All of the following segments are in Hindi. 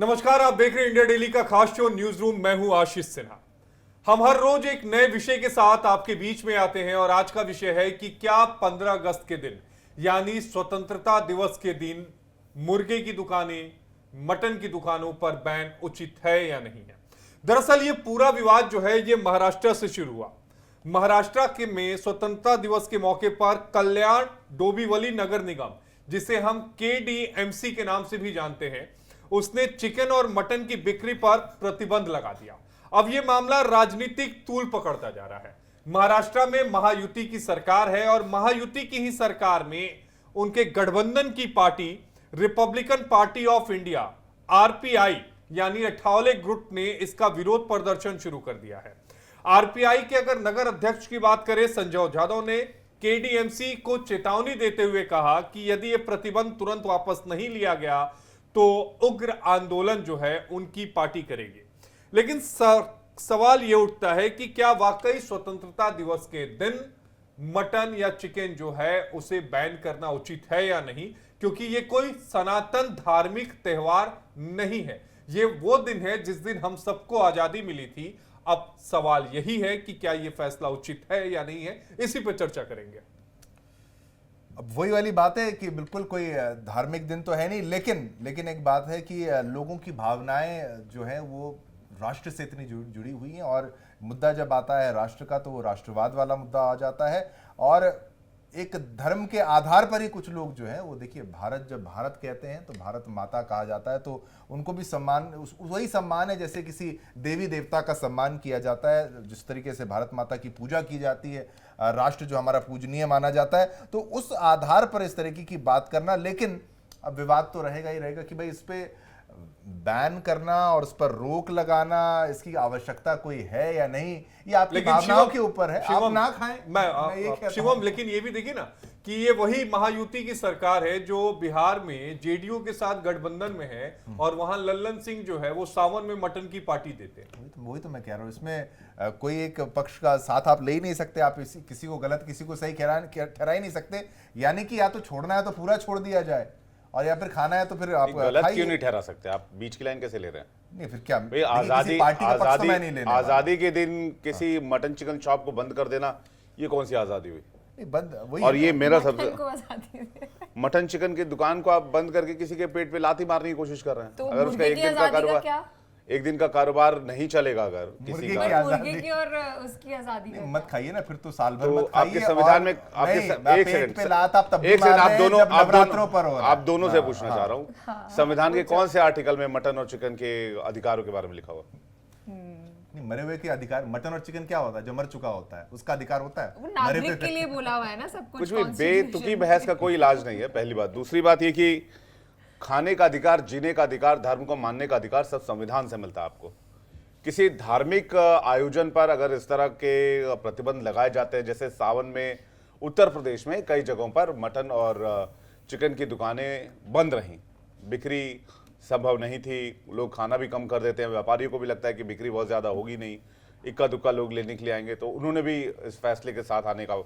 नमस्कार, आप देख रहे हैं इंडिया डेली का खास शो न्यूज रूम। मैं हूं आशीष सिन्हा। हम हर रोज एक नए विषय के साथ आपके बीच में आते हैं और आज का विषय है कि क्या 15 अगस्त के दिन यानी स्वतंत्रता दिवस के दिन मुर्गे की दुकानें, मटन की दुकानों पर बैन उचित है या नहीं है। दरअसल ये पूरा विवाद जो है ये महाराष्ट्र से शुरू हुआ। महाराष्ट्र के में स्वतंत्रता दिवस के मौके पर कल्याण डोंबिवली नगर निगम, जिसे हम KDMC के नाम से भी जानते हैं, उसने चिकन और मटन की बिक्री पर प्रतिबंध लगा दिया। अब यह मामला राजनीतिक तूल पकड़ता जा रहा है। महाराष्ट्र में महायुति की सरकार है और महायुति की ही सरकार में उनके गठबंधन की party Republican party of India RPI यानी अठावले ग्रुप ने इसका विरोध प्रदर्शन शुरू कर दिया है। RPI के अगर नगर अध्यक्ष की बात करें, संजय जाधव ने KDMC को चेतावनी देते हुए कहा कि यदि यह प्रतिबंध तुरंत वापस नहीं लिया गया तो उग्र आंदोलन जो है उनकी पार्टी करेगी। लेकिन सवाल यह उठता है कि क्या वाकई स्वतंत्रता दिवस के दिन मटन या चिकन जो है उसे बैन करना उचित है या नहीं, क्योंकि यह कोई सनातन धार्मिक त्योहार नहीं है। यह वो दिन है जिस दिन हम सबको आजादी मिली थी। अब सवाल यही है कि क्या यह फैसला उचित है या नहीं है, इसी पर चर्चा करेंगे। अब वही वाली बात है कि बिल्कुल कोई धार्मिक दिन तो है नहीं, लेकिन एक बात है कि लोगों की भावनाएं जो है वो राष्ट्र से इतनी जुड़ी हुई हैं और मुद्दा जब आता है राष्ट्र का तो वो राष्ट्रवाद वाला मुद्दा आ जाता है। और एक धर्म के आधार पर ही कुछ लोग जो हैं वो, देखिए, भारत जब भारत कहते हैं तो भारत माता कहा जाता है, तो उनको भी सम्मान, वही सम्मान है जैसे किसी देवी देवता का सम्मान किया जाता है। जिस तरीके से भारत माता की पूजा की जाती है, राष्ट्र जो हमारा पूजनीय माना जाता है, तो उस आधार पर इस तरीके की बात करना। लेकिन अब विवाद तो रहेगा ही रहेगा कि भाई इस पे बैन करना और उस पर रोक लगाना, इसकी आवश्यकता कोई है या नहीं, ये आपकी भावनाओं के ऊपर है। आप ना खाएं शिवम, लेकिन ये भी देखिए ना कि ये वही महायुति की सरकार है जो बिहार में JDU के साथ गठबंधन में है और वहां लल्लन सिंह जो है वो सावन में मटन की पार्टी देते हैं। वही तो मैं कह रहा हूँ, इसमें कोई एक पक्ष का साथ आप ले ही नहीं सकते। आप किसी को गलत, किसी को सही ठहरा ही नहीं सकते। यानी कि या तो छोड़ना है तो पूरा छोड़ दिया जाए, और या फिर खाना है तो फिर आप गलत क्यों नहीं ठहरा सकते? आप बीच की लाइन कैसे ले रहे हैं? नहीं, फिर क्या आजादी के दिन किसी मटन चिकन शॉप को बंद कर देना, ये कौन सी आजादी हुई? बंद वही। और ये मेरा सबसे मटन चिकन की दुकान को आप बंद करके किसी के पेट पे लाथी मारने की कोशिश कर रहे हैं। तो अगर उसका एक दिन का कारोबार नहीं चलेगा, अगर किसी का मुर्गे की और उसकी आजादी मत खाइए ना, फिर तो साल भर तो मत खाइए। आपके संविधान में एक सेकंड आप दोनों से पूछना चाह रहा हूँ, संविधान के कौन से आर्टिकल में मटन और चिकन के अधिकारों के बारे में लिखा हुआ? नहीं, मरे हुए के अधिकार। मटन और चिकन क्या होता है? जो मर चुका होता है उसका अधिकार होता है। वो नागरिक के लिए बोला हुआ है ना सब कुछ भी बेतुकी बहस का कोई इलाज नहीं है, पहली बात। दूसरी बात ये कि खाने का अधिकार, जीने का अधिकार, धर्म को मानने का अधिकार सब संविधान से मिलता है आपको। किसी धार्मिक आयोजन पर अगर इस तरह के प्रतिबंध लगाए जाते हैं, जैसे सावन में उत्तर प्रदेश में कई जगहों पर मटन और चिकन की दुकानें बंद रहीं, बिक्री संभव नहीं थी, लोग खाना भी कम कर देते हैं, व्यापारियों को भी लगता है कि बिक्री बहुत ज़्यादा होगी नहीं, इक्का दुक्का लोग लेने के लिए आएंगे, तो उन्होंने भी इस फैसले के साथ आने का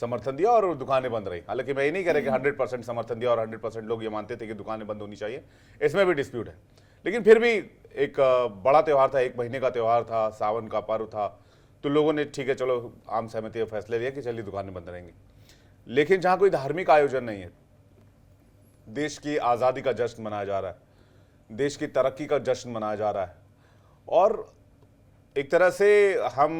समर्थन दिया और दुकानें बंद रही। हालांकि मैं ये नहीं कह रहा कि 100% समर्थन दिया और 100% लोग ये मानते थे कि दुकानें बंद होनी चाहिए, इसमें भी डिस्प्यूट है। लेकिन फिर भी एक बड़ा त्यौहार था, 1 महीने का त्यौहार था, सावन का पर्व था, तो लोगों ने ठीक है चलो आम सहमति फैसले लिया कि चलिए दुकानें बंद रहेंगी। लेकिन जहाँ कोई धार्मिक आयोजन नहीं है, देश की आज़ादी का जश्न मनाया जा रहा है, देश की तरक्की का जश्न मनाया जा रहा है और एक तरह से हम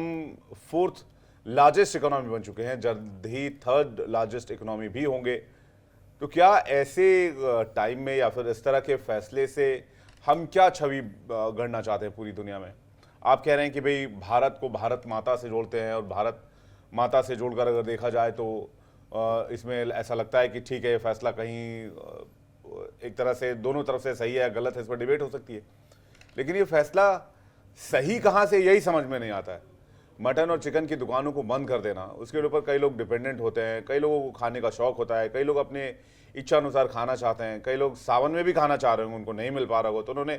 4th लार्जेस्ट इकोनॉमी बन चुके हैं, जल्द ही 3rd लार्जेस्ट इकोनॉमी भी होंगे, तो क्या ऐसे टाइम में या फिर इस तरह के फैसले से हम क्या छवि गढ़ना चाहते हैं पूरी दुनिया में? आप कह रहे हैं कि भाई भारत को भारत माता से जोड़ते हैं और भारत माता से जोड़कर अगर देखा जाए तो इसमें ऐसा लगता है कि ठीक है ये फैसला कहीं एक तरह से दोनों तरफ से सही है, गलत है, इस पर डिबेट हो सकती है। लेकिन ये फैसला सही कहाँ से, यही समझ में नहीं आता है। मटन और चिकन की दुकानों को बंद कर देना, उसके ऊपर कई लोग डिपेंडेंट होते हैं, कई लोगों को खाने का शौक होता है, कई लोग अपने इच्छा अनुसार खाना चाहते हैं, कई लोग सावन में भी खाना चाह रहे होंगे, उनको नहीं मिल पा रहा हो, तो उन्होंने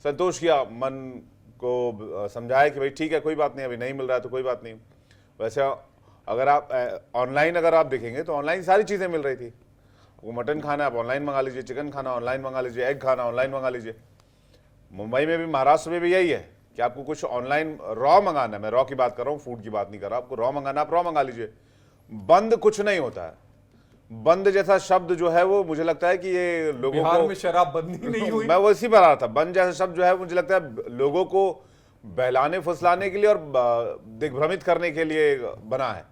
संतोष किया, मन को समझाया कि भाई ठीक है कोई बात नहीं, अभी नहीं मिल रहा है तो कोई बात नहीं। वैसे अगर आप ऑनलाइन अगर आप देखेंगे तो ऑनलाइन सारी चीज़ें मिल रही थी। वो मटन खाना आप ऑनलाइन मंगा लीजिए, चिकन खाना ऑनलाइन मंगा लीजिए, एग खाना ऑनलाइन मंगा लीजिए। मुंबई में भी, महाराष्ट्र में भी यही है कि आपको कुछ ऑनलाइन रॉ मंगाना है, मैं रॉ की बात कर रहा हूँ, फूड की बात नहीं कर रहा, आपको रॉ मंगाना, आप रॉ मंगा लीजिए। बंद कुछ नहीं होता है। बंद जैसा शब्द जो है वो मुझे लगता है कि ये लोगों बिहार को, में शराब बंदी नहीं हुई। मैं वो इसी पर आ रहा था, बंद जैसा शब्द जो है मुझे लगता है लोगों को बहलाने फुसलाने के लिए और दिग्भ्रमित करने के लिए बना है।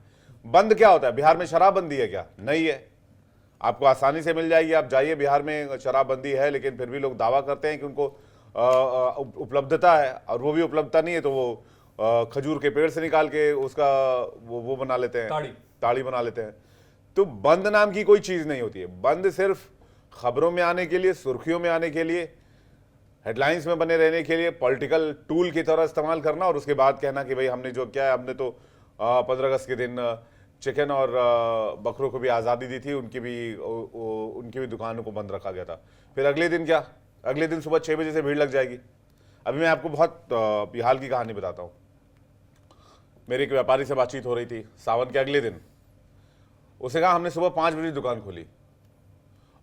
बंद क्या होता है? बिहार में शराबबंदी है क्या? नहीं है। आपको आसानी से मिल जाएगी, आप जाइए, बिहार में शराबबंदी है, लेकिन फिर भी लोग दावा करते हैं कि उनको उपलब्धता है, और वो भी उपलब्धता नहीं है तो वो खजूर के पेड़ से निकाल के उसका वो बना लेते हैं, ताड़ी बना लेते हैं। तो बंद नाम की कोई चीज नहीं होती है। बंद सिर्फ खबरों में आने के लिए, सुर्खियों में आने के लिए, हेडलाइंस में बने रहने के लिए, पॉलिटिकल टूल की तरह इस्तेमाल करना, और उसके बाद कहना कि भाई हमने जो क्या है, हमने तो 15 अगस्त के दिन चिकन और बकरों को भी आज़ादी दी थी, उनकी भी दुकानों को बंद रखा गया था। फिर अगले दिन क्या? अगले दिन सुबह 6 बजे से भीड़ लग जाएगी। अभी मैं आपको बहुत हाल की कहानी बताता हूँ। मेरे एक व्यापारी से बातचीत हो रही थी सावन के अगले दिन। उसे कहा हमने सुबह 5 बजे दुकान खोली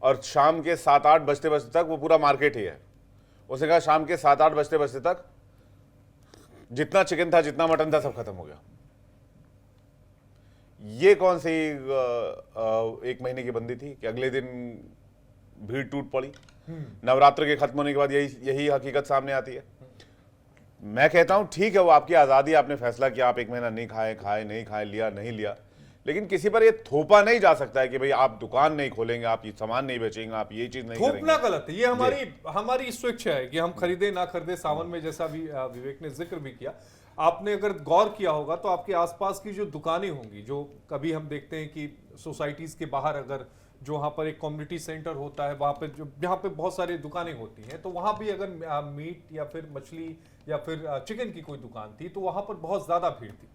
और शाम के 7-8 बजते बजते तक वो पूरा मार्केट ही है। उसे कहा शाम के 7-8 बजते बजते तक जितना चिकन था, जितना मटन था, सब खत्म हो गया। ये कौन सी 1 महीने की बंदी थी कि अगले दिन भीड़ टूट पड़ी? नवरात्र के खत्म होने के बाद यही हकीकत सामने आती है। मैं कहता हूं ठीक है, वो आपकी आजादी, आपने फैसला किया, आप 1 महीना नहीं खाए नहीं खाए, लिया नहीं लिया, लेकिन किसी पर ये थोपा नहीं जा सकता है कि भाई आप दुकान नहीं खोलेंगे, आप ये सामान नहीं बेचेंगे, आप ये चीज नहीं करेंगे। थोपना गलत है। ये हमारी स्वेच्छा है कि हम खरीदे ना खरीदे। सावन में जैसा भी विवेक ने जिक्र भी किया, आपने अगर गौर किया होगा तो आपके आसपास की जो दुकानें होंगी, जो कभी हम देखते हैं कि सोसाइटीज के बाहर अगर जो वहाँ पर एक कम्युनिटी सेंटर होता है, वहाँ पे जहाँ पे बहुत सारी दुकानें होती हैं, तो वहाँ भी अगर मीट या फिर मछली या फिर चिकन की कोई दुकान थी तो वहाँ पर बहुत ज्यादा भीड़ थी।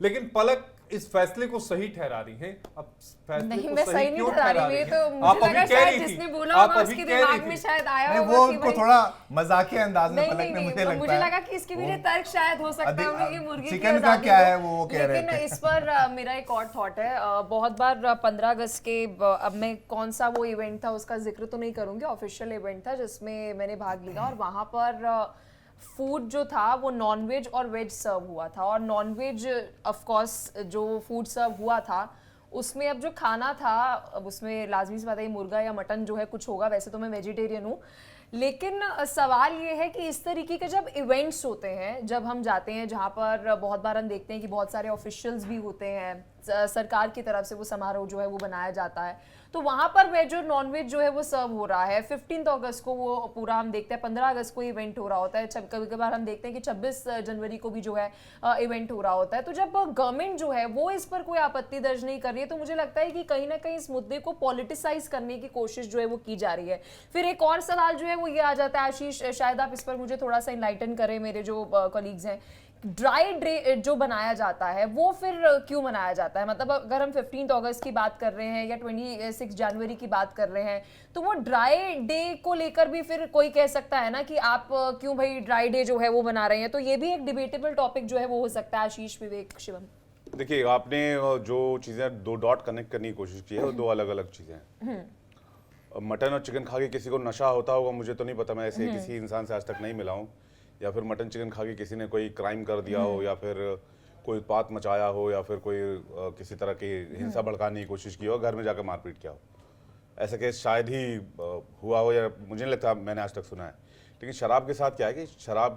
लेकिन पलक इस फैसले को सही ठहरा रही है। अब फैसले नहीं, को मैं सही नहीं ठहरा रही, तो आप मुझे अभी लगा कह शायद रही थी, जिसने बोला आप होगा अभी उसके कह दिमाग रही में थी। शायद आया नहीं, होगा वो कि उनको भाई- थोड़ा मजाकिया अंदाज में नहीं, पलक नहीं, ने मुझे नहीं, लगता मुझे है। लगा कि इसके पीछे तर्क शायद हो सकता है कि मुर्गी की चिकन का आजादी क्या हो। है वो कह रहे लेकिन थे। इस पर मेरा एक और थॉट है। बहुत बार 15 अगस्त के अब मैं कौन सा वो इवेंट था उसका जिक्र तो नहीं करूंगी, ऑफिशियल इवेंट था जिसमें मैंने भाग लिया, और वहां पर फूड जो था वो नॉनवेज और वेज सर्व हुआ था। और नॉनवेज ऑफ कोर्स जो फूड सर्व हुआ था उसमें अब जो खाना था, अब उसमें लाजमी सी बात है मुर्गा या मटन जो है कुछ होगा। वैसे तो मैं वेजिटेरियन हूँ, लेकिन सवाल ये है कि इस तरीके के जब इवेंट्स होते हैं, जब हम जाते हैं जहाँ पर बहुत बार हम देखते हैं कि बहुत सारे ऑफिशियल्स भी होते हैं, सरकार की तरफ से वो समारोह जो है वो बनाया जाता है, तो वहाँ पर वेज और नॉन वेज जो है वो सर्व हो रहा है। 15 अगस्त को वो पूरा हम देखते हैं, 15 अगस्त को इवेंट हो रहा होता है, कभी कभार हम देखते हैं कि 26 जनवरी को भी जो है इवेंट हो रहा होता है। तो जब गवर्नमेंट जो है वो इस पर कोई आपत्ति दर्ज नहीं कर रही है, तो मुझे लगता है कि कहीं ना कहीं इस मुद्दे को पॉलिटिसाइज करने की कोशिश जो है वो की जा रही है। फिर एक और सवाल जो है वो ये आ जाता है, आशीष शायद आप इस पर मुझे थोड़ा सा इनलाइटन करें, मेरे जो कॉलीग्स हैं, ड्राई डे जो बनाया जाता है वो फिर क्यों मनाया जाता है? मतलब अगर हम 15 अगस्त की बात कर रहे हैं या 26 जनवरी की बात कर रहे हैं, तो वो ड्राई डे को लेकर भी फिर कोई कह सकता है ना कि आप क्यों भाई ड्राई डे जो है वो बना रहे हैं। तो ये भी एक डिबेटेबल टॉपिक जो है वो हो सकता है। आशीष, विवेक, शिवम, देखिए, आपने जो चीजें 2 डॉट कनेक्ट करने की कोशिश की है वो 2 अलग अलग चीजें हैं। मटन और चिकन खा के किसी को नशा होता होगा मुझे तो नहीं पता, मैं ऐसे किसी इंसान से आज तक नहीं मिला हूँ, या फिर मटन चिकन खा के किसी ने कोई क्राइम कर दिया हो, या फिर कोई उत्पात मचाया हो, या फिर कोई किसी तरह की हिंसा भड़काने की कोशिश की हो, घर में जाकर मारपीट किया हो। ऐसा केस शायद ही हुआ हो, या मुझे नहीं लगता मैंने आज तक सुना है। लेकिन शराब के साथ क्या है कि शराब,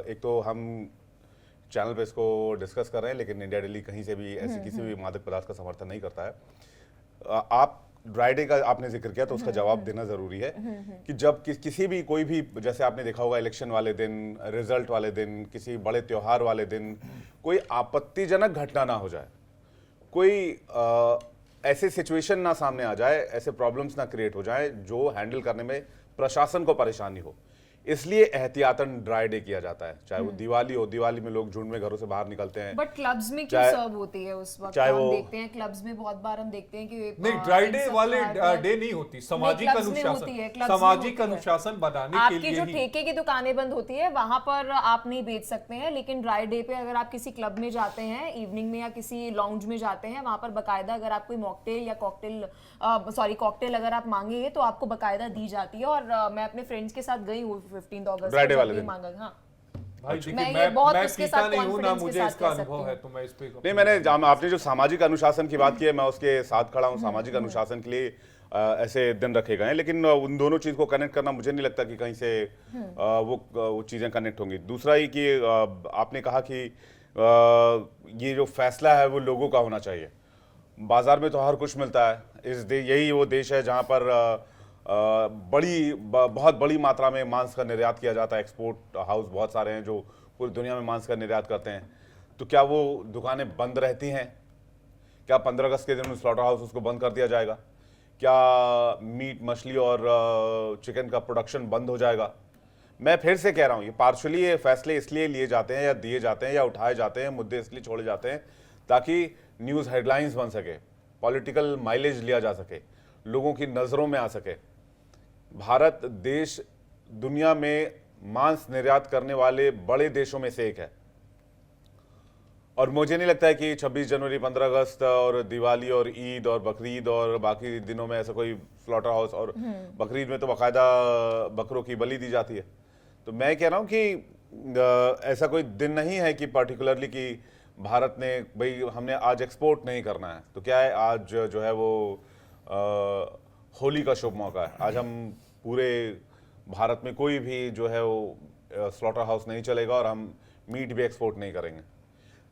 एक तो हम चैनल पे इसको डिस्कस कर रहे हैं, लेकिन इंडिया डेली कहीं से भी ऐसी किसी भी मादक पदार्थ का समर्थन नहीं करता है। आप ड्राई डे का आपने जिक्र किया तो उसका जवाब देना जरूरी है कि जब किसी भी कोई भी, जैसे आपने देखा होगा इलेक्शन वाले दिन, रिजल्ट वाले दिन, किसी बड़े त्योहार वाले दिन कोई आपत्तिजनक घटना ना हो जाए, कोई ऐसे सिचुएशन ना सामने आ जाए, ऐसे प्रॉब्लम्स ना क्रिएट हो जाए जो हैंडल करने में प्रशासन को परेशानी हो, इसलिए एहतियातन ड्राई डे किया जाता है। चाहे वो दिवाली हो, दिवाली में लोग झुंड में घरों से बाहर निकलते हैं, बट क्लब्स में क्यों सर्व होती है उस वक्त? चाहे हम वो देखते हैं क्लब्स में बहुत बार हम देखते हैं कि नहीं, ड्राई डे वाले डे नहीं होती, सामाजिक अनुशासन बनाने के आपकी लिए जो ही। ठेके की दुकानें बंद होती है वहां पर आप नहीं बेच सकते हैं, लेकिन ड्राई डे पे अगर आप किसी क्लब में जाते हैं इवनिंग में या किसी लाउंज में जाते हैं, वहां पर बकायदा अगर आप कोई मॉकटेल या कॉकटेल अगर आप मांगेंगे तो आपको बकायदा दी जाती है। और मैं अपने फ्रेंड्स के साथ गई हूँ 15 अगस्त Friday को वाले जब भी दिन। मांगा। हाँ भाई देखिए, मैं ये बहुत मैं उसके पीता साथ नहीं हूँ ना, confidence के मुझे साथ इसका कह सकती अनुभव है, हूँ। तो मैं इस पे नहीं, मैंने आपने जो सामाजिक अनुशासन की बात की है, मैं उसके साथ खड़ा हूँ। सामाजिक अनुशासन के लिए ऐसे दिन रखे गए हैं, लेकिन उन दोनों चीज को कनेक्ट करना मुझे नहीं लगता कि कहीं से वो चीजें कनेक्ट होंगी। दूसरा ही कि आपने कहा कि ये जो फैसला है वो लोगों का होना चाहिए। बाजार में तो हर कुछ मिलता है। यही वो देश है जहां पर बहुत बड़ी मात्रा में मांस का निर्यात किया जाता है। एक्सपोर्ट हाउस बहुत सारे हैं जो पूरी दुनिया में मांस का निर्यात करते हैं। तो क्या वो दुकानें बंद रहती हैं? क्या 15 अगस्त के दिन स्लॉटर हाउस उसको बंद कर दिया जाएगा? क्या मीट, मछली और चिकन का प्रोडक्शन बंद हो जाएगा? मैं फिर से कह रहा हूं, ये पार्शली ये फैसले इसलिए लिए जाते हैं या दिए जाते हैं या उठाए जाते हैं, मुद्दे इसलिए छोड़े जाते हैं ताकि न्यूज़ हेडलाइंस बन सके, पॉलिटिकल माइलेज लिया जा सके, लोगों की नज़रों में आ सके। भारत देश दुनिया में मांस निर्यात करने वाले बड़े देशों में से एक है, और मुझे नहीं लगता है कि 26 जनवरी, 15 अगस्त और दिवाली और ईद और बकरीद और बाकी दिनों में ऐसा कोई स्लॉटर हाउस, और बकरीद में तो बाकायदा बकरों की बलि दी जाती है। तो मैं कह रहा हूं कि ऐसा कोई दिन नहीं है कि पर्टिकुलरली कि भारत ने भाई हमने आज एक्सपोर्ट नहीं करना है। तो क्या है, आज जो है वो होली का शुभ मौका है। आज हम पूरे भारत में कोई भी जो है वो स्लॉटर हाउस नहीं चलेगा और हम मीट भी एक्सपोर्ट नहीं करेंगे।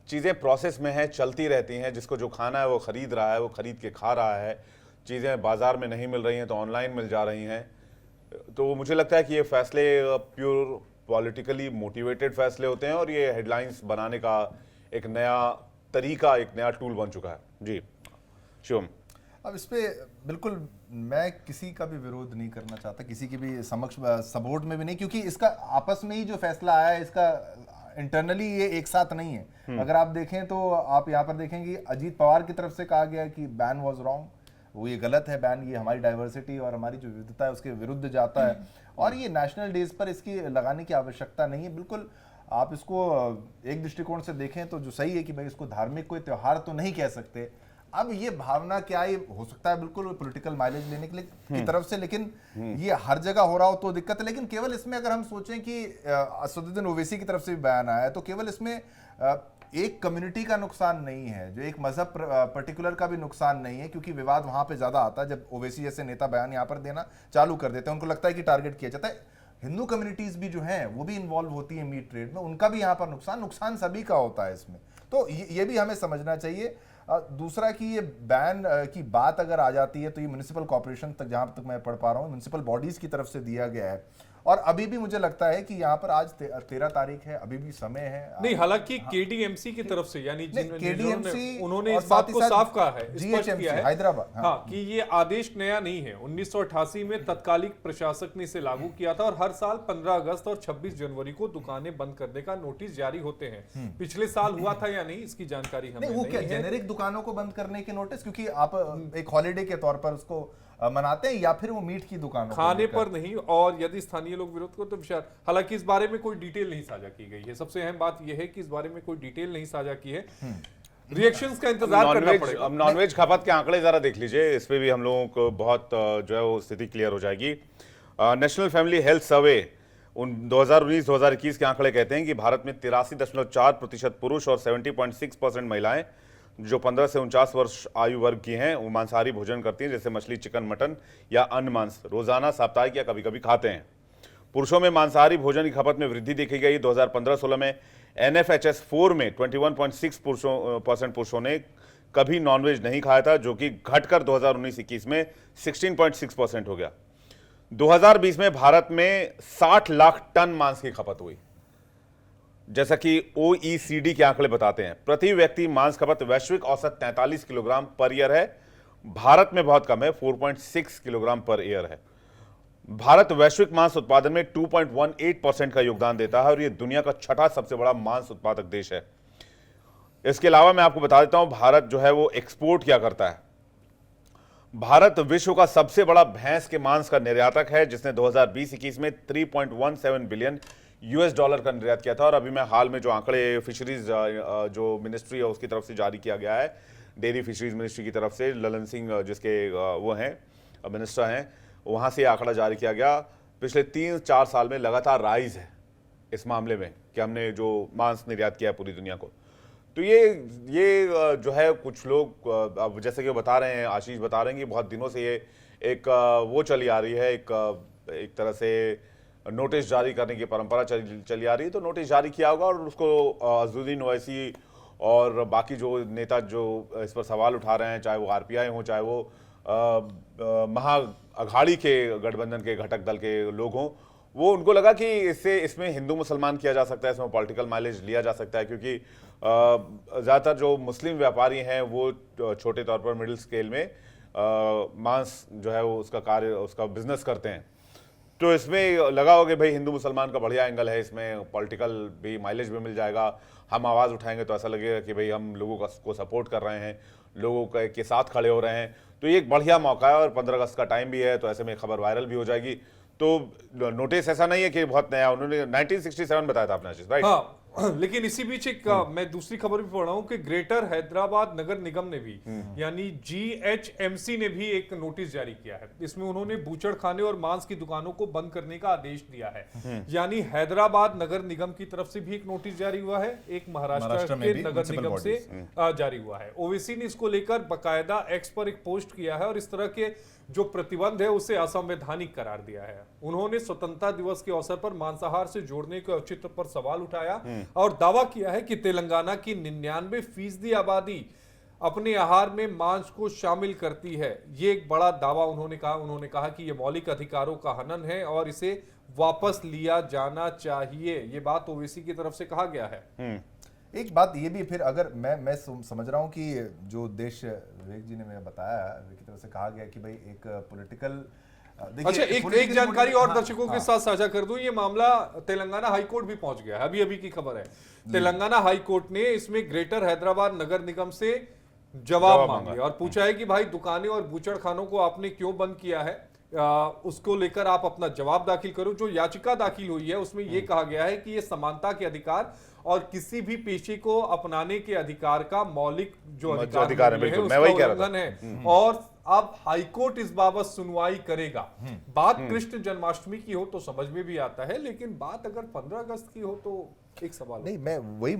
चीज़ें प्रोसेस में हैं, चलती रहती हैं। जिसको जो खाना है वो ख़रीद रहा है, वो ख़रीद के खा रहा है। चीज़ें बाज़ार में नहीं मिल रही हैं तो ऑनलाइन मिल जा रही हैं। तो मुझे लगता है कि ये फैसले प्योर पॉलिटिकली मोटिवेटेड फैसले होते हैं और ये हेडलाइंस बनाने का एक नया तरीका, एक नया टूल बन चुका है। जी शिवम। अब इस पे बिल्कुल मैं किसी का भी विरोध नहीं करना चाहता, किसी की भी समक्ष सपोर्ट में भी नहीं, क्योंकि इसका आपस में ही जो फैसला आया है इसका इंटरनली ये एक साथ नहीं है। अगर आप देखें तो आप यहाँ पर देखेंगे अजीत पवार की तरफ से कहा गया कि बैन वाज रॉन्ग, वो ये गलत है बैन, ये हमारी डाइवर्सिटी और हमारी जो विविधता है उसके विरुद्ध जाता है और ये नेशनल डेज पर इसकी लगाने की आवश्यकता नहीं है। बिल्कुल आप इसको एक दृष्टिकोण से देखें तो जो सही है कि भाई इसको धार्मिक कोई त्योहार तो नहीं कह सकते। अब ये भावना क्या ये हो सकता है बिल्कुल पॉलिटिकल माइलेज लेने के लिए की तरफ से, लेकिन ये हर जगह हो रहा हो तो दिक्कत है। लेकिन केवल इसमें अगर हम सोचें कि असदुद्दीन ओवैसी की तरफ से भी बयान आया है तो केवल इसमें एक कम्युनिटी का नुकसान नहीं है, जो एक मजहब पर्टिकुलर का भी नुकसान नहीं है, क्योंकि विवाद वहां पे ज्यादा आता है जब ओवैसी जैसे नेता बयान यहाँ पर देना चालू कर देते हैं। उनको लगता है कि टारगेट किया जाता है। हिंदू कम्युनिटीज भी जो हैं वो भी इन्वॉल्व होती है मीट ट्रेड में, उनका भी यहाँ पर नुकसान सभी का होता है इसमें। तो ये भी हमें समझना चाहिए। दूसरा कि ये बैन की बात अगर आ जाती है तो ये म्युनिसिपल कॉर्पोरेशन तक, जहां तक मैं पढ़ पा रहा हूँ, म्युनिसिपल बॉडीज की तरफ से दिया गया है। और अभी भी मुझे लगता है कि यहाँ पर आज 13 तारीख है, अभी भी समय है। नहीं, हालांकि केडीएमसी की तरफ से यानी केडीएमसी उन्होंने इस बात को साफ कहा है, स्पष्ट किया है हैदराबाद, हाँ, कि ये आदेश नया नहीं है। 1988 में तत्कालिक प्रशासक ने इसे लागू किया था और हर साल 15 अगस्त और 26 जनवरी को दुकानें बंद करने का नोटिस जारी होते हैं। पिछले साल हुआ था या नहीं इसकी जानकारी हमें नहीं, वो क्या जेनेरिक दुकानों को बंद करने के नोटिस, क्योंकि आप एक हॉलिडे के तौर पर उसको मनाते हैं, या फिर वो मीट की दुकानों खाने पर नहीं, और यदि स्थानीय लोग विरोध को तो विचार। हालांकि इस बारे में कोई डिटेल नहीं साझा की गई है। सबसे अहम बात यह है कि इस बारे में कोई डिटेल नहीं साझा की है। रिएक्शंस का इंतजार करना पड़ेगा। अब नॉनवेज खपत के आंकड़े जरा देख लीजिए, इस पे भी हम लोगों को बहुत जो है वो स्थिति क्लियर हो जाएगी। नेशनल फैमिली हेल्थ सर्वे 2019-2021 के आंकड़े कहते हैं कि भारत में 83.4% पुरुष और 70.6% महिलाएं जो 15 से 49 वर्ष आयु वर्ग की हैं वो मांसाहारी भोजन करती हैं, जैसे मछली, चिकन, मटन या अन्य मांस रोजाना, साप्ताहिक या कभी कभी खाते हैं। पुरुषों में मांसाहारी भोजन की खपत में वृद्धि देखी गई। 2015-16 में NFHS 4 में 21.6% पुरुषों ने कभी नॉनवेज नहीं खाया था, जो कि घटकर 2019-21 में 16.6% हो गया। 2020 में भारत में 60 लाख टन मांस की खपत हुई, जैसा कि OECD के आंकड़े बताते हैं। प्रति व्यक्ति मांस खपत वैश्विक औसत 43 किलोग्राम पर ईयर है, भारत में बहुत कम है, 4.6 किलोग्राम पर ईयर है। भारत वैश्विक मांस उत्पादन में 2.18% का योगदान देता है और यह दुनिया का छठा सबसे बड़ा मांस उत्पादक देश है। इसके अलावा मैं आपको बता देता हूं भारत जो है वो एक्सपोर्ट क्या करता है। भारत विश्व का सबसे बड़ा भैंस के मांस का निर्यातक है, जिसने 2020-21 में 3.17 बिलियन US डॉलर का निर्यात किया था। और अभी मैं हाल में जो आंकड़े फिशरीज जो मिनिस्ट्री है उसकी तरफ से जारी किया गया है, डेयरी फिशरीज मिनिस्ट्री की तरफ से, ललन सिंह जिसके वो हैं मिनिस्टर हैं, वहाँ से आंकड़ा जारी किया गया। पिछले 3-4 साल में लगातार राइज है इस मामले में कि हमने जो मांस निर्यात किया है पूरी दुनिया को। तो ये जो है कुछ लोग अब जैसे कि वो बता रहे हैं, आशीष बता रहे हैं कि बहुत दिनों से ये एक वो चली आ रही है, एक तरह से नोटिस जारी करने की परंपरा चली आ रही है। तो नोटिस जारी किया होगा और उसको अज़हरुद्दीन ओवैसी और बाकी जो नेता जो इस पर सवाल उठा रहे हैं, चाहे वो आरपीआई हो, चाहे वो महा अघाड़ी के गठबंधन के घटक दल के लोग हों, वो उनको लगा कि इसमें हिंदू मुसलमान किया जा सकता है, इसमें पॉलिटिकल माइलेज लिया जा सकता है, क्योंकि ज़्यादातर जो मुस्लिम व्यापारी हैं वो छोटे तौर पर मिडिल स्केल में मांस जो है वो उसका बिजनेस करते हैं। तो इसमें लगा हो कि भाई हिंदू मुसलमान का बढ़िया एंगल है, इसमें पॉलिटिकल भी माइलेज भी मिल जाएगा, हम आवाज़ उठाएंगे तो ऐसा लगेगा कि भाई हम लोगों को सपोर्ट कर रहे हैं, लोगों के साथ खड़े हो रहे हैं। तो ये एक बढ़िया मौका है और 15 अगस्त का टाइम भी है, तो ऐसे में खबर वायरल भी हो जाएगी। तो नोटिस ऐसा नहीं है कि बहुत नया, उन्होंने 1967 बताया था आपने आशीष, राइट? हाँ, लेकिन इसी बीच एक मैं दूसरी खबर भी पढ़ रहा हूं कि ग्रेटर हैदराबाद नगर निगम ने भी यानी GHMC ने भी एक नोटिस जारी किया है। इसमें उन्होंने बूचड़ खाने और मांस की दुकानों को बंद करने का आदेश दिया है। यानी हैदराबाद नगर निगम की तरफ से भी एक नोटिस जारी हुआ है, एक महाराष्ट्र के नगर निगम से जारी हुआ है। ओवैसी ने इसको लेकर बकायदा एक्स पर एक पोस्ट किया है और इस तरह के जो प्रतिबंध है उसे असंवैधानिक करार दिया है। उन्होंने स्वतंत्रता दिवस के अवसर पर मांसाहार से जोड़ने के औचित्य पर सवाल उठाया और दावा किया है कि तेलंगाना की 99% आबादी अपने आहार में मांस को शामिल करती है। ये एक बड़ा दावा उन्होंने कहा कि ये मौलिक अधिकारों का हनन है और इसे वापस लिया जाना चाहिए। ये बात ओवैसी की तरफ से कहा गया है। एक बात ये भी फिर अगर मैं समझ रहा हूँ कि जो देश विवेक जी ने मैं बताया की तरफ से कहा गया कि भाई एक पॉलिटिकल अच्छा, एक जानकारी और दर्शकों के साथ साझा कर दूं, ये मामला तेलंगाना हाई कोर्ट भी पहुंच गया है। अभी की खबर है, तेलंगाना हाई कोर्ट ने इसमें ग्रेटर हैदराबाद नगर निगम से जवाब मांगा और पूछा है कि भाई दुकानें और बूचड़ खानों को आपने क्यों बंद किया है, उसको लेकर आप अपना जवाब दाखिल करो। जो याचिका दाखिल हुई है उसमें यह कहा गया है कि यह समानता के अधिकार और किसी भी पेशे को अपनाने के अधिकार का मौलिक जो अधिकार है उसका उल्लंघन है और अब हाईकोर्ट इस बाबत सुनवाई करेगा। बात कृष्ण जन्माष्टमी की हो तो समझ में भी आता है, लेकिन बात अगर 15 अगस्त की हो तो एक सवाल नहीं। मैं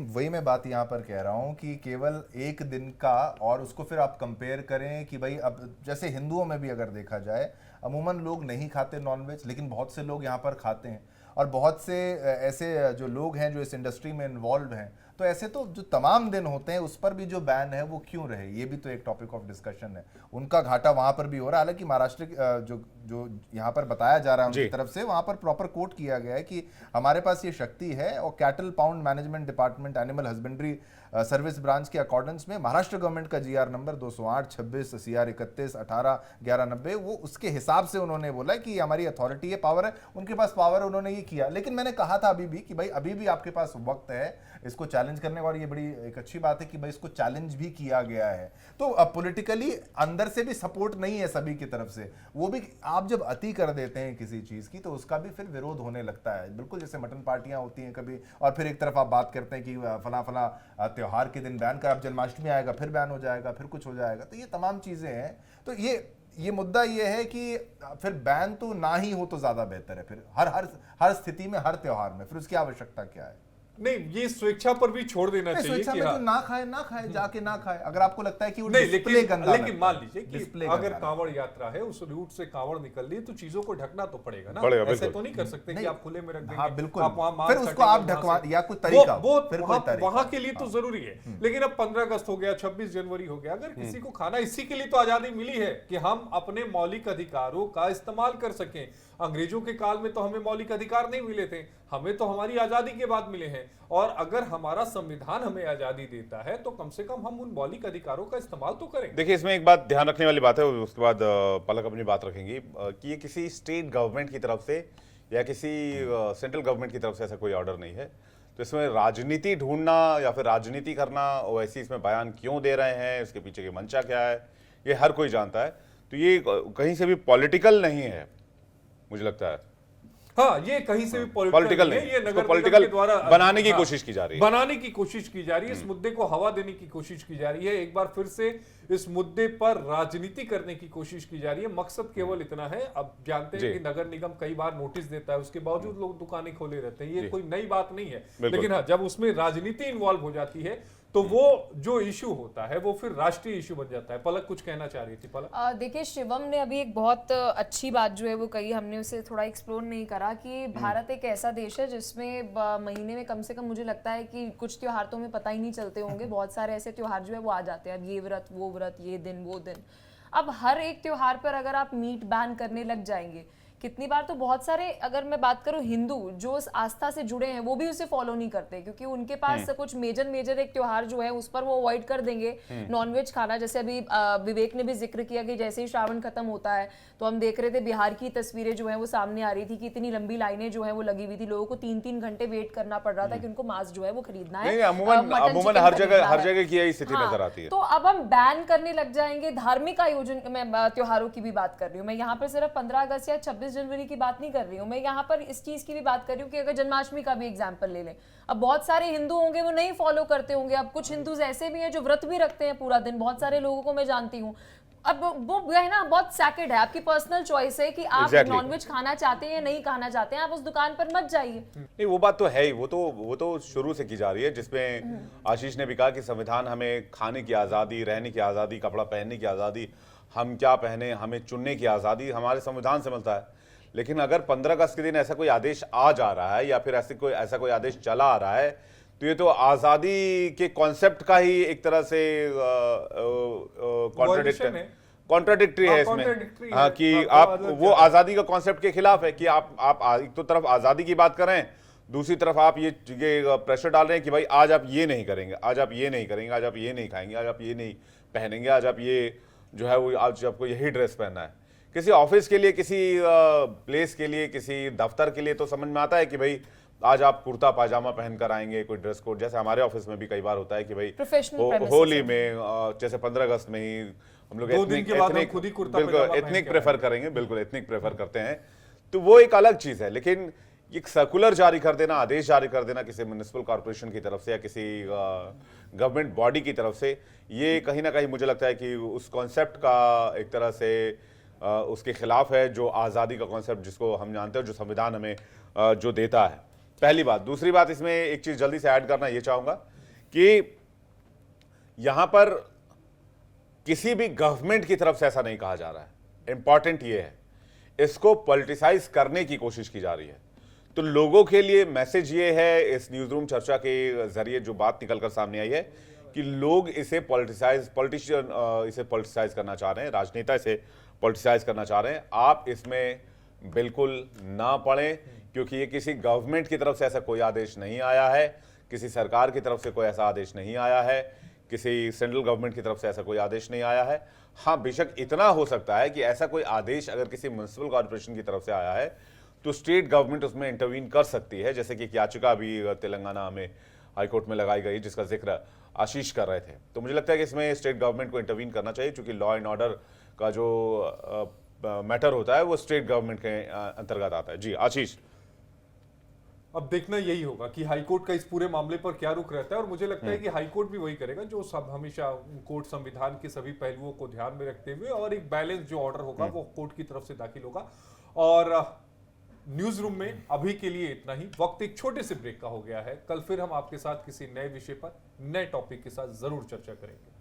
वही मैं बात यहाँ पर कह रहा हूँ कि केवल एक दिन का और उसको फिर आप कंपेयर करें कि भाई अब जैसे हिंदुओं में भी अगर देखा जाए अमूमन लोग नहीं खाते नॉनवेज, लेकिन बहुत से लोग यहाँ पर खाते हैं और बहुत से ऐसे जो लोग हैं जो इस इंडस्ट्री में इन्वॉल्व हैं, तो ऐसे तो जो तमाम दिन होते हैं उस पर भी जो बैन है वो क्यों रहे, ये भी तो एक टॉपिक ऑफ डिस्कशन है। उनका घाटा वहां पर भी हो रहा है। हालांकि महाराष्ट्र जो यहाँ पर बताया जा रहा है उनकी तरफ से, वहां पर प्रॉपर कोट किया गया है कि हमारे पास ये शक्ति है और cattle pound management department animal husbandry service branch के अकॉर्डेंस में महाराष्ट्र गवर्नमेंट का GR नंबर 208 26 CR 31 18 1190 वो उसके हिसाब से उन्होंने बोला कि हमारी अथॉरिटी है, पावर है, उनके पास पावर है, उन्होंने ये किया। लेकिन मैंने कहा था अभी भी कि भाई अभी भी आपके पास वक्त है इसको चैलेंज करने का और ये बड़ी एक अच्छी बात है कि भाई इसको चैलेंज भी किया गया है। तो अब पॉलिटिकली अंदर से भी सपोर्ट नहीं है सभी की तरफ से, वो भी आप जब अति कर देते हैं किसी चीज की तो उसका भी फिर विरोध होने लगता है। बिल्कुल जैसे मटन पार्टियां होती हैं कभी, और फिर एक तरफ आप बात करते हैं कि फला फला त्योहार के दिन बैन कर, अब जन्माष्टमी आएगा फिर बैन हो जाएगा, फिर कुछ हो जाएगा। तो ये तमाम चीजें हैं। तो ये मुद्दा ये है कि फिर बैन तो ना ही हो तो ज्यादा बेहतर है फिर हर स्थिति में, हर त्योहार में, फिर उसकी आवश्यकता क्या है? नहीं, ये स्वेच्छा पर भी छोड़ देना चाहिए स्वेच्छा कि में हाँ। तो ना खाए जाके ना खाए अगर आपको लगता है कि वो नहीं, डिस्प्ले गंदा लेकिन मान लीजिए कि डिस्प्ले अगर गंदा कांवड़ यात्रा है, उस रूट से कांवड़ निकल रही है तो चीजों को ढकना तो पड़ेगा ना। पड़ेगा, ऐसे बिल्कुल। तो नहीं कर सकते कि आप खुले में रख देंगे। हाँ बिल्कुल, आप वहां फिर उसको आप ढकवा या कोई तरीका फिर कोई तरीका वहां के लिए तो जरूरी है। लेकिन अब 15 अगस्त हो गया, 26 जनवरी हो गया, अगर किसी को खाना, इसी के लिए तो आजादी मिली है कि हम अपने मौलिक अधिकारों का इस्तेमाल कर सकें। अंग्रेजों के काल में तो हमें मौलिक अधिकार नहीं मिले थे, हमें तो हमारी आजादी के बाद मिले हैं। और अगर हमारा संविधान हमें आजादी देता है तो कम से कम हम उन मौलिक अधिकारों का इस्तेमाल तो करें। देखिए, इसमें एक बात ध्यान रखने वाली बात है, उसके बाद पलक अपनी बात रखेंगी, कि ये किसी स्टेट गवर्नमेंट की तरफ से या किसी सेंट्रल गवर्नमेंट की तरफ से ऐसा कोई ऑर्डर नहीं है। तो इसमें राजनीति ढूंढना या फिर राजनीति करना, ओवैसी इसमें बयान क्यों दे रहे हैं, इसके पीछे की मंशा क्या है, ये हर कोई जानता है। तो ये कहीं से भी पॉलिटिकल नहीं है, मुझे लगता है। हाँ, ये कहीं से भी पॉलिटिकल नहीं, ये नगर पॉलिटिकल के द्वारा बनाने की कोशिश की जा रही है, बनाने की कोशिश की जा रही है, इस मुद्दे को हवा देने की कोशिश की जा रही है। एक बार फिर से इस मुद्दे पर राजनीति करने की कोशिश की जा रही है। मकसद केवल इतना है, अब जानते हैं जी। कि नगर निगम कई बार नोटिस देता है, उसके बावजूद लोग दुकानें खोले रहते हैं, ये जी। कोई नई बात नहीं है। बिल्कुल। लेकिन हाँ, जब उसमें राजनीति इन्वॉल्व हो जाती है तो वो जो इशू होता है वो फिर राष्ट्रीय इशू बन जाता है। पलक कुछ कहना चाह रही थी। पलक, देखिए, शिवम ने अभी एक बहुत अच्छी बात जो है वो कही, हमने उसे थोड़ा एक्सप्लोर नहीं करा कि भारत एक ऐसा देश है जिसमें महीने में कम से कम मुझे लगता है कि कुछ त्योहार तो हमें पता ही नहीं चलते होंगे, बहुत सारे ऐसे त्योहार जो है वो आ जाते हैं। अब ये व्रत, वो व्रत, ये दिन, वो दिन। अब हर एक त्योहार पर अगर आप मीट बैन करने लग जाएंगे, कितनी बार तो बहुत सारे, अगर मैं बात करूं हिंदू जो उस आस्था से जुड़े हैं वो भी उसे फॉलो नहीं करते, क्योंकि उनके पास कुछ मेजर एक त्योहार जो है उस पर वो अवॉइड कर देंगे नॉनवेज खाना। जैसे अभी विवेक ने भी जिक्र किया कि जैसे ही श्रावण खत्म होता है तो हम देख रहे थे बिहार की तस्वीरें जो है वो सामने आ रही थी कि इतनी लंबी लाइनें जो है वो लगी हुई थी, लोगों को 3-3 घंटे वेट करना पड़ रहा था कि उनको मांस जो है वो खरीदना है। नहीं, अमूमन मटन अमूमन चिकन हर खरीदना है। जगह की यही स्थिति हाँ, नजर आती है। तो अब हम बैन करने लग जाएंगे धार्मिक आयोजन। मैं त्योहारों की भी बात कर रही हूँ, मैं यहाँ पर सिर्फ 15 अगस्त या 26 जनवरी की बात नहीं कर रही हूँ, मैं यहाँ पर इस चीज की भी बात कर रही हूँ कि अगर जन्माष्टमी का भी एग्जाम्पल ले लें, अब बहुत सारे हिंदू होंगे वो नहीं फॉलो करते होंगे। अब कुछ हिंदूज ऐसे भी हैं जो व्रत भी रखते हैं पूरा दिन, बहुत सारे लोगों को मैं जानती हूँ। अब वो है ना, बहुत सैक्रेड है, आपकी पर्सनल चॉइस है कि आप Exactly. नॉनवेज खाना चाहते हैं या नहीं खाना चाहते हैं, आप उस दुकान पर मत जाइए। नहीं, वो बात तो है ही, वो तो शुरू से की जा रही है, जिसमें आशीष ने भी कहा कि संविधान हमें खाने की आज़ादी, रहने की आज़ादी, कपड़ा पहनने की आज़ादी, हम क्या पहने, हमें चुनने की आज़ादी हमारे संविधान से मिलता है। लेकिन अगर 15 अगस्त के दिन ऐसा कोई आदेश आ जा रहा है या फिर ऐसा कोई आदेश चला आ रहा है, तो ये तो आज़ादी के कॉन्सेप्ट का ही एक तरह से Violation है। कॉन्ट्राडिक्टरी है हाँ, इसमें। contradictory हाँ, है। कि आपको आप आज़ाद वो क्या? आज़ादी का कॉन्सेप्ट के खिलाफ है कि आप एक तो तरफ आज़ादी की बात कर रहे हैं, दूसरी तरफ आप ये प्रेशर डाल रहे हैं कि भाई आज आप ये नहीं करेंगे, आज आप ये नहीं करेंगे, आज आप ये नहीं खाएंगे, आज आप ये नहीं पहनेंगे, आज आप ये जो है वो आज आपको यही ड्रेस पहनना है। किसी ऑफिस के लिए, किसी प्लेस के लिए, किसी दफ्तर के लिए तो समझ में आता है कि भाई आज आप कुर्ता पाजामा पहनकर आएंगे, कोई ड्रेस कोड। जैसे हमारे ऑफिस में भी कई बार होता है कि भाई Professional premises होली में जैसे 15 अगस्त में ही हम लोग 2 दिन के बाद हम खुद ही कुर्ता बिल्कुल पजामा पहन एथनिक के प्रेफर करेंगे, बिल्कुल एथनिक प्रेफर करते हैं, तो वो एक अलग चीज है। लेकिन एक सर्कुलर जारी कर देना, आदेश जारी कर देना किसी म्युनिसिपल कॉर्पोरेशन की तरफ से या किसी गवर्नमेंट बॉडी की तरफ से, ये कहीं ना कहीं मुझे लगता है कि उस कॉन्सेप्ट का एक तरह से उसके खिलाफ है, जो आज़ादी का कॉन्सेप्ट जिसको हम जानते हैं, जो संविधान हमें जो देता है। पहली बात। दूसरी बात, इसमें एक चीज जल्दी से ऐड करना ये चाहूंगा कि यहां पर किसी भी गवर्नमेंट की तरफ से ऐसा नहीं कहा जा रहा है। इंपॉर्टेंट ये है, इसको पॉलिटिसाइज करने की कोशिश की जा रही है। तो लोगों के लिए मैसेज ये है, इस न्यूज रूम चर्चा के जरिए जो बात निकलकर सामने आई है कि लोग इसे इसे पॉलिटिसाइज करना चाह रहे हैं, राजनेता इसे पॉलिटिसाइज करना चाह रहे हैं। आप इसमें बिल्कुल ना पड़ें, क्योंकि ये किसी गवर्नमेंट की तरफ से ऐसा कोई आदेश नहीं आया है, किसी सरकार की तरफ से कोई ऐसा आदेश नहीं आया है, किसी सेंट्रल गवर्नमेंट की तरफ से ऐसा कोई आदेश नहीं आया है। हाँ, बेशक इतना हो सकता है कि ऐसा कोई आदेश अगर किसी म्युनिसिपल कॉर्पोरेशन की तरफ से आया है तो स्टेट गवर्नमेंट उसमें इंटरवीन कर सकती है, जैसे कि एक याचिका भी तेलंगाना में हाईकोर्ट में लगाई गई जिसका जिक्र आशीष कर रहे थे। तो मुझे लगता है कि इसमें स्टेट गवर्नमेंट को इंटरवीन करना चाहिए, क्योंकि लॉ एंड ऑर्डर का जो मैटर होता है वो स्टेट गवर्नमेंट के अंतर्गत आता है। जी आशीष। अब देखना यही होगा कि हाईकोर्ट का इस पूरे मामले पर क्या रुख रहता है, और मुझे लगता है कि हाईकोर्ट भी वही करेगा जो सब हमेशा कोर्ट संविधान के सभी पहलुओं को ध्यान में रखते हुए, और एक बैलेंस जो ऑर्डर होगा वो कोर्ट की तरफ से दाखिल होगा। और न्यूज रूम में अभी के लिए इतना ही। वक्त एक छोटे से ब्रेक का हो गया है। कल फिर हम आपके साथ किसी नए विषय पर, नए टॉपिक के साथ जरूर चर्चा करेंगे।